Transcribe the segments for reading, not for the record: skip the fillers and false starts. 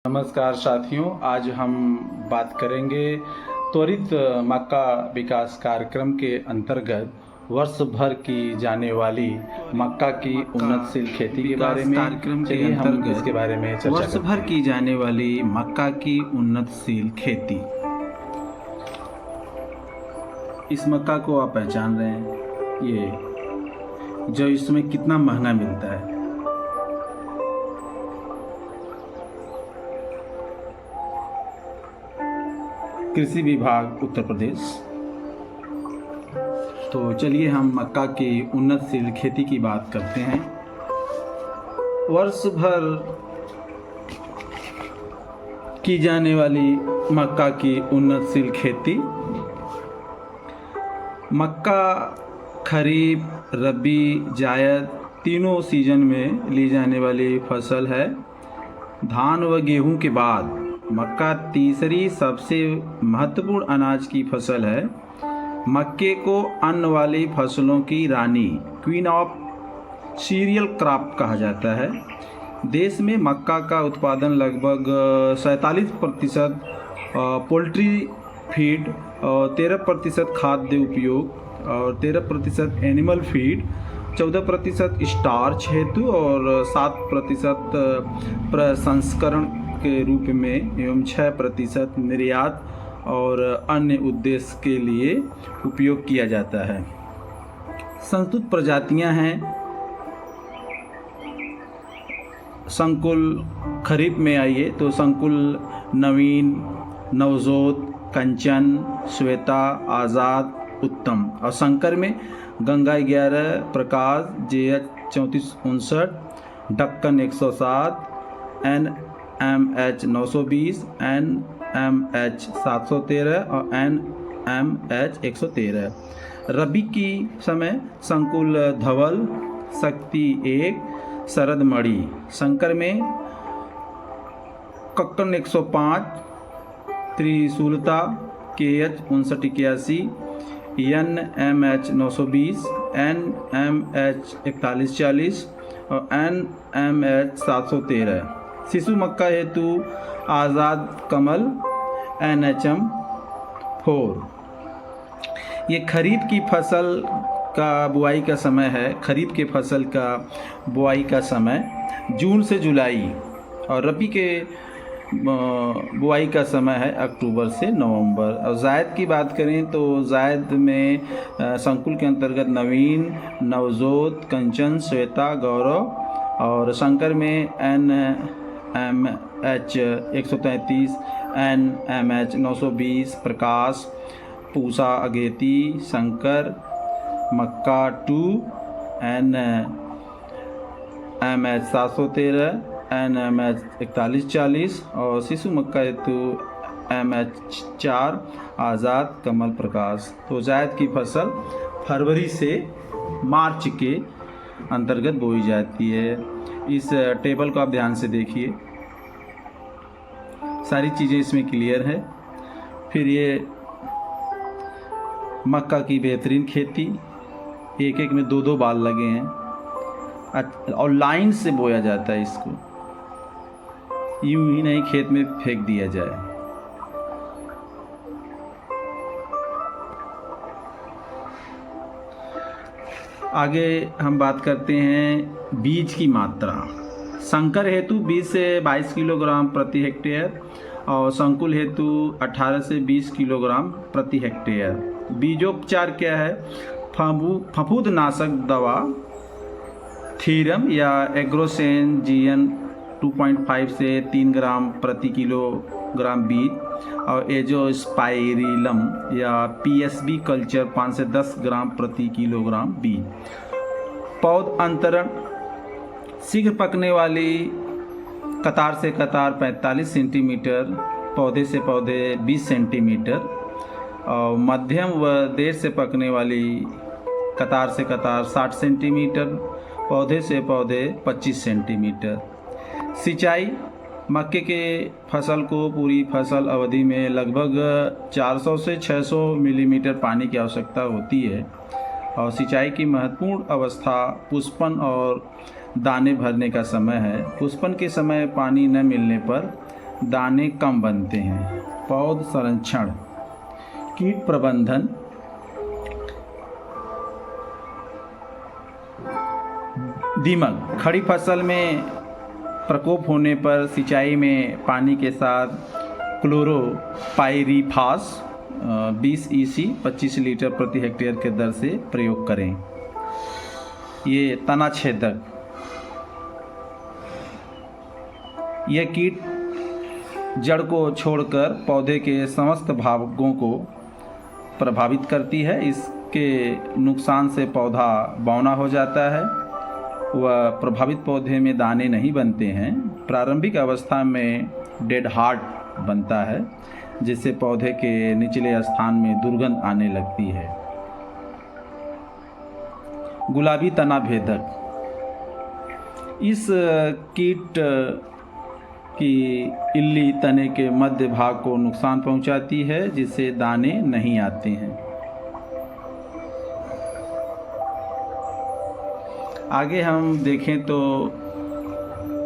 नमस्कार साथियों, आज हम बात करेंगे त्वरित मक्का विकास कार्यक्रम के अंतर्गत वर्ष भर की जाने वाली मक्का की उन्नतशील खेती के बारे में। चलिए हम इसके बारे में चर्चा करते हैं। वर्ष भर की जाने वाली मक्का की उन्नतशील खेती। इस मक्का को आप पहचान रहे हैं, ये जो इसमें कितना महंगा मिलता है। कृषि विभाग उत्तर प्रदेश। तो चलिए हम मक्का की उन्नतशील खेती की बात करते हैं। वर्ष भर की जाने वाली मक्का की उन्नतशील खेती। मक्का खरीफ, रबी, जायद तीनों सीजन में ली जाने वाली फसल है। धान व गेहूं के बाद मक्का तीसरी सबसे महत्वपूर्ण अनाज की फसल है। मक्के को अन्न वाली फसलों की रानी, क्वीन ऑफ सीरियल क्रॉप कहा जाता है। देश में मक्का का उत्पादन लगभग 47% पोल्ट्री फीड और 13% खाद्य उपयोग और 13% एनिमल फीड, 14% स्टार्च हेतु और 7% प्रसंस्करण के रूप में एवं 6% निर्यात और अन्य उद्देश्य के लिए उपयोग किया जाता है। संतुलित प्रजातियां हैं। संकुल खरीफ में आइए तो संकुल नवीन, नवजोत, कंचन, श्वेता, आज़ाद, उत्तम। और संकर में गंगा 11, प्रकाश, JH 3459, दक्कन 107, NMH 920, NMH 713 और NMH 113। रबी की समय संकुल धवल, शक्ति 1, शरद मणि। संकर में कक्कन 105, त्रिशूलता, KH 5981, NMH 920, NMH 4140 और NMH 713। शिशु मक्का हेतु आज़ाद कमल, NHM 4। ये खरीफ की फसल का बुआई का समय है। खरीफ के फसल का बुआई का समय जून से जुलाई और रबी के बुआई का समय है अक्टूबर से नवंबर। और जायद की बात करें तो जायद में संकुल के अंतर्गत नवीन, नवजोत, कंचन, श्वेता, गौरव। और संकर में NMH 133, NMH 920, प्रकाश, पूसा, अगेती, शंकर, मक्का 2, NMH 713, NMH 4140 और शिशु मक्का हेतु MH 4, आज़ाद, कमल, प्रकाश। तो जायद की फसल फरवरी से मार्च के अंतर्गत बोई जाती है। इस टेबल को आप ध्यान से देखिए, सारी चीज़ें इसमें क्लियर है। फिर ये मक्का की बेहतरीन खेती, एक एक में 2-2 बाल लगे हैं और लाइन से बोया जाता है। इसको यूं ही नहीं खेत में फेंक दिया जाए। आगे हम बात करते हैं बीज की मात्रा। संकर हेतु 20 से 22 किलोग्राम प्रति हेक्टेयर और संकुल हेतु 18 से 20 किलोग्राम प्रति हेक्टेयर। बीजोपचार क्या है? फफूंदनाशक दवा थीरम या एग्रोसेन GN 2.5 से 3 ग्राम प्रति किलोग्राम बीज और एजोस्पाइरिलम या PSB कल्चर 5 से 10 ग्राम प्रति किलोग्राम बीज। पौध अंतरण शीघ्र पकने वाली कतार से कतार 45 सेंटीमीटर, पौधे से पौधे 20 सेंटीमीटर और मध्यम व देर से पकने वाली कतार से कतार 60 सेंटीमीटर, पौधे से पौधे 25 सेंटीमीटर। सिंचाई मक्के के फसल को पूरी फसल अवधि में लगभग 400 से 600 मिलीमीटर पानी की आवश्यकता होती है। और सिंचाई की महत्वपूर्ण अवस्था पुष्पन और दाने भरने का समय है। पुष्पन के समय पानी न मिलने पर दाने कम बनते हैं। पौध संरक्षण, कीट प्रबंधन, दीमक। खड़ी फसल में प्रकोप होने पर सिंचाई में पानी के साथ क्लोरोपाइरीफास 20 EC 25 लीटर प्रति हेक्टेयर के दर से प्रयोग करें। ये तना छेदक, यह कीट जड़ को छोड़कर पौधे के समस्त भागों को प्रभावित करती है। इसके नुकसान से पौधा बौना हो जाता है। वह प्रभावित पौधे में दाने नहीं बनते हैं। प्रारंभिक अवस्था में डेड हार्ट बनता है, जिससे पौधे के निचले स्थान में दुर्गंध आने लगती है। गुलाबी तना भेदक, इस कीट की इल्ली तने के मध्य भाग को नुकसान पहुंचाती है, जिससे दाने नहीं आते हैं। आगे हम देखें तो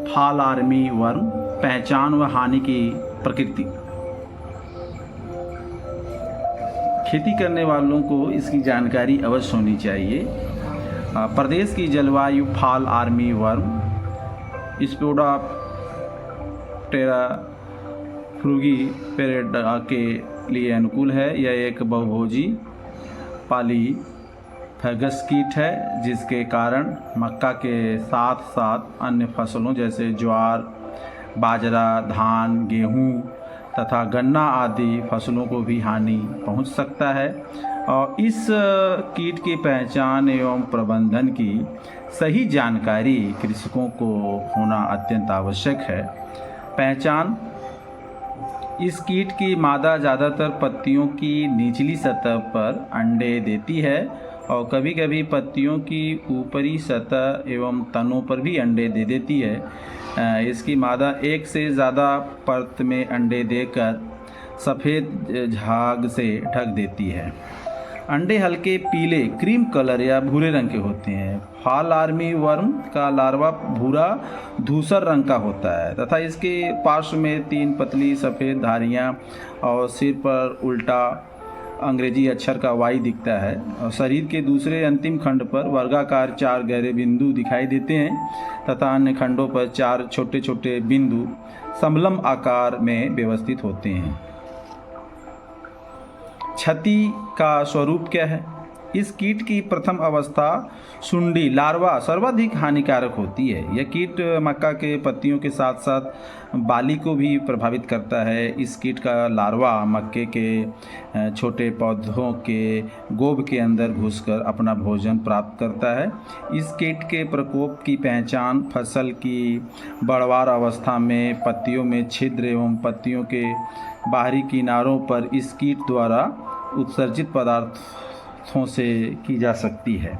फॉल आर्मी वर्म, पहचान व हानि की प्रकृति। खेती करने वालों को इसकी जानकारी अवश्य होनी चाहिए। प्रदेश की जलवायु फॉल आर्मी वर्म स्पोडोप्टेरा फ्रूगिपेरेटा के लिए अनुकूल है। यह एक बहुभोजी पॉलीफेगस कीट है, जिसके कारण मक्का के साथ साथ अन्य फसलों जैसे ज्वार, बाजरा, धान, गेहूं तथा गन्ना आदि फसलों को भी हानि पहुंच सकता है। और इस कीट की पहचान एवं प्रबंधन की सही जानकारी कृषकों को होना अत्यंत आवश्यक है। पहचान, इस कीट की मादा ज़्यादातर पत्तियों की निचली सतह पर अंडे देती है और कभी कभी पत्तियों की ऊपरी सतह एवं तनों पर भी अंडे दे देती है। इसकी मादा एक से ज़्यादा परत में अंडे देकर सफ़ेद झाग से ढक देती है। अंडे हल्के पीले क्रीम कलर या भूरे रंग के होते हैं। फॉल आर्मी वर्म का लार्वा भूरा धूसर रंग का होता है तथा इसके पार्श्व में 3 पतली सफ़ेद धारियां और सिर पर उल्टा अंग्रेजी अक्षर का Y दिखता है। और शरीर के दूसरे अंतिम खंड पर वर्गाकार 4 गहरे बिंदु दिखाई देते हैं तथा अन्य खंडों पर 4 छोटे छोटे बिंदु समलंब आकार में व्यवस्थित होते हैं। क्षति का स्वरूप क्या है? इस कीट की प्रथम अवस्था सुंडी लार्वा सर्वाधिक हानिकारक होती है। यह कीट मक्का के पत्तियों के साथ साथ बाली को भी प्रभावित करता है। इस कीट का लार्वा मक्के के छोटे पौधों के गोब के अंदर घुसकर अपना भोजन प्राप्त करता है। इस कीट के प्रकोप की पहचान फसल की बढ़वार अवस्था में पत्तियों में छिद्र एवं पत्तियों के बाहरी किनारों पर इस कीट द्वारा उत्सर्जित पदार्थों से की जा सकती है।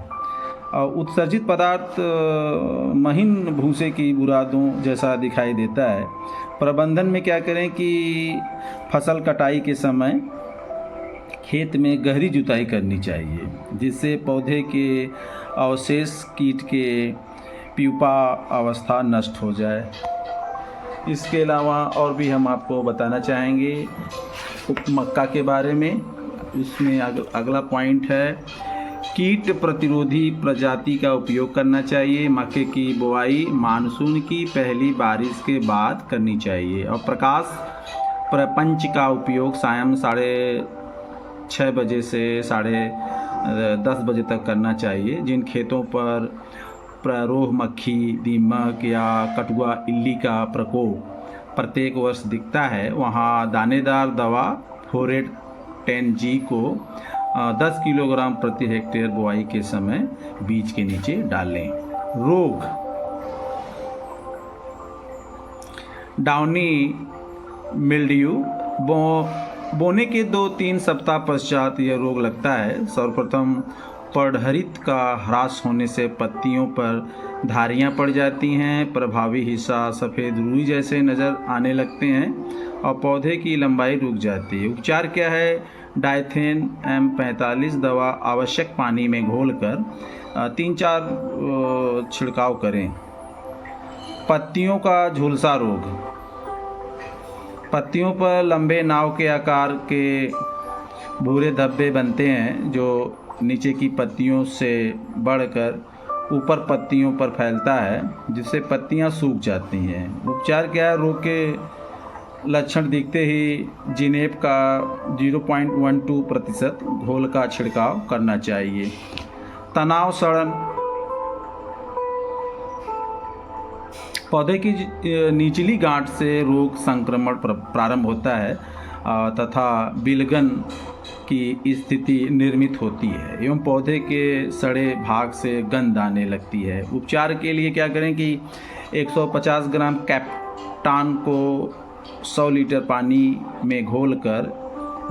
और उत्सर्जित पदार्थ महीन भूसे की बुरादों जैसा दिखाई देता है। प्रबंधन में क्या करें कि फसल कटाई के समय खेत में गहरी जुताई करनी चाहिए, जिससे पौधे के अवशेष कीट के प्यूपा अवस्था नष्ट हो जाए। इसके अलावा और भी हम आपको बताना चाहेंगे मक्का के बारे में। इसमें अगला पॉइंट है कीट प्रतिरोधी प्रजाति का उपयोग करना चाहिए। मक्के की बुआई मानसून की पहली बारिश के बाद करनी चाहिए और प्रकाश प्रपंच का उपयोग सायं 6:30 बजे से 10:30 बजे तक करना चाहिए। जिन खेतों पर प्ररोह मक्खी, दीमक या कटुआ इल्ली का प्रकोप प्रत्येक वर्ष दिखता है, वहाँ दानेदार दवा फोरेट 10G को 10 किलोग्राम प्रति हेक्टेयर बुआई के समय बीज के नीचे डालें। रोग, डाउनी मिल्ड्यू बोने के 2-3 सप्ताह पश्चात यह रोग लगता है। सर्वप्रथम पर्णहरित का ह्रास होने से पत्तियों पर धारियां पड़ जाती हैं, प्रभावी हिस्सा सफ़ेद रुई जैसे नज़र आने लगते हैं और पौधे की लंबाई रुक जाती है। उपचार क्या है? डाइथेन M45 दवा आवश्यक पानी में घोलकर 3-4 छिड़काव करें। पत्तियों का झुलसा रोग, पत्तियों पर लंबे नाव के आकार के भूरे धब्बे बनते हैं जो नीचे की पत्तियों से बढ़कर ऊपर पत्तियों पर फैलता है, जिससे पत्तियां सूख जाती हैं। उपचार क्या है? रोग के लक्षण दिखते ही जिनेप का 0.12% घोल का छिड़काव करना चाहिए। तनाव सड़न, पौधे की निचली गांठ से रोग संक्रमण प्रारंभ होता है तथा बिलगन की स्थिति निर्मित होती है एवं पौधे के सड़े भाग से गंध आने लगती है। उपचार के लिए क्या करें कि 150 ग्राम कैप्टान को 100 लीटर पानी में घोलकर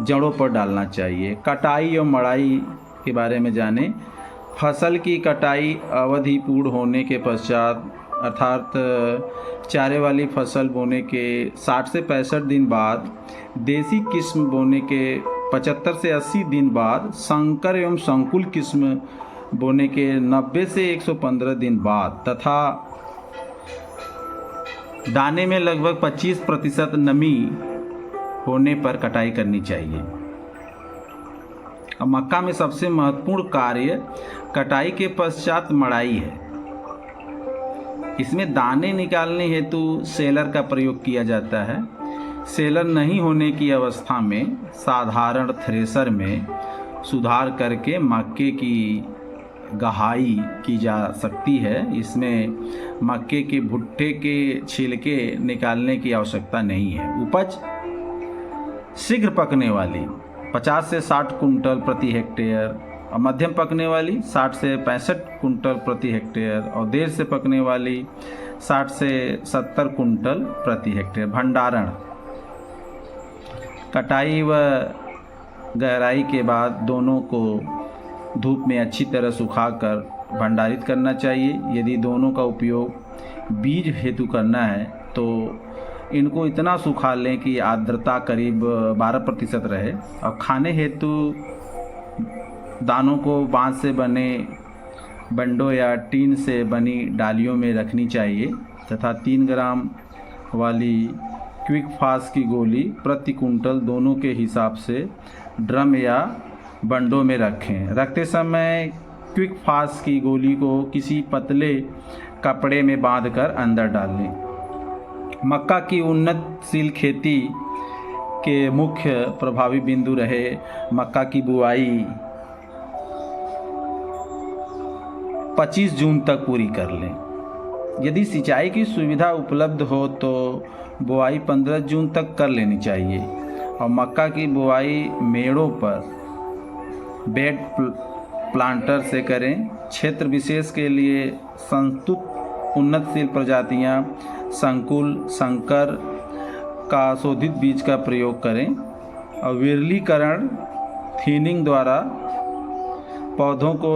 जड़ों पर डालना चाहिए। कटाई एवं मड़ाई के बारे में जानें। फसल की कटाई अवधि पूर्ण होने के पश्चात अर्थात चारे वाली फसल बोने के 60 से 65 दिन बाद, देसी किस्म बोने के 75 से 80 दिन बाद, संकर एवं संकुल किस्म बोने के 90 से 115 दिन बाद तथा दाने में लगभग 25% नमी होने पर कटाई करनी चाहिए। अब मक्का में सबसे महत्वपूर्ण कार्य कटाई के पश्चात मड़ाई है। इसमें दाने निकालने हेतु सेलर का प्रयोग किया जाता है। सेलर नहीं होने की अवस्था में साधारण थ्रेसर में सुधार करके मक्के की गहाई की जा सकती है। इसमें मक्के के भुट्टे के छिलके निकालने की आवश्यकता नहीं है। उपज शीघ्र पकने वाली 50 से 60 कुंटल प्रति हेक्टेयर और मध्यम पकने वाली 60 से 65 कुंटल प्रति हेक्टेयर और देर से पकने वाली 60 से 70 कुंटल प्रति हेक्टेयर। भंडारण, कटाई व गहराई के बाद दोनों को धूप में अच्छी तरह सुखाकर भंडारित करना चाहिए। यदि दोनों का उपयोग बीज हेतु करना है तो इनको इतना सुखा लें कि आर्द्रता करीब 12% रहे और खाने हेतु दानों को बांस से बने बंडों या टीन से बनी डालियों में रखनी चाहिए तथा 3 ग्राम वाली क्विक फास्ट की गोली प्रति कुंटल दोनों के हिसाब से ड्रम या बंडों में रखें। रखते समय क्विक फास्ट की गोली को किसी पतले कपड़े में बांधकर अंदर डाल लें। मक्का की उन्नतशील खेती के मुख्य प्रभावी बिंदु रहे मक्का की बुआई 25 जून तक पूरी कर लें। यदि सिंचाई की सुविधा उपलब्ध हो तो बुआई 15 जून तक कर लेनी चाहिए और मक्का की बुआई मेड़ों पर बेड प्लांटर से करें। क्षेत्र विशेष के लिए संस्तुत उन्नतशील प्रजातियां संकुल संकर का शोधित बीज का प्रयोग करें और विरलीकरण थीनिंग द्वारा पौधों को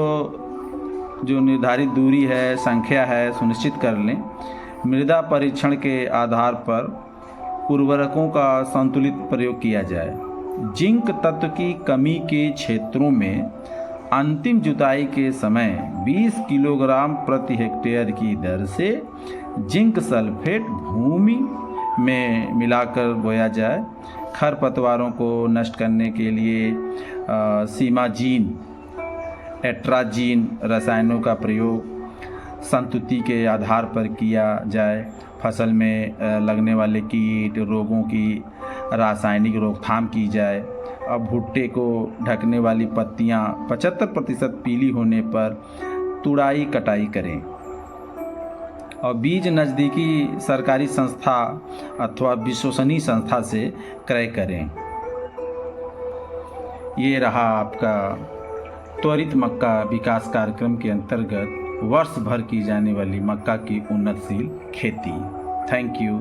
जो निर्धारित दूरी है, संख्या है, सुनिश्चित कर लें। मृदा परीक्षण के आधार पर उर्वरकों का संतुलित प्रयोग किया जाए। जिंक तत्व की कमी के क्षेत्रों में अंतिम जुताई के समय 20 किलोग्राम प्रति हेक्टेयर की दर से जिंक सल्फेट भूमि में मिलाकर बोया जाए। खरपतवारों को नष्ट करने के लिए सीमाजीन, एट्राजीन रसायनों का प्रयोग संतुति के आधार पर किया जाए। फसल में लगने वाले कीट रोगों की रासायनिक रोकथाम की जाए। अब भुट्टे को ढकने वाली पत्तियां 75% पीली होने पर तुड़ाई कटाई करें और बीज नज़दीकी सरकारी संस्था अथवा विश्वसनीय संस्था से क्रय करें। ये रहा आपका त्वरित मक्का विकास कार्यक्रम के अंतर्गत वर्ष भर की जाने वाली मक्का की उन्नतशील खेती। Thank you.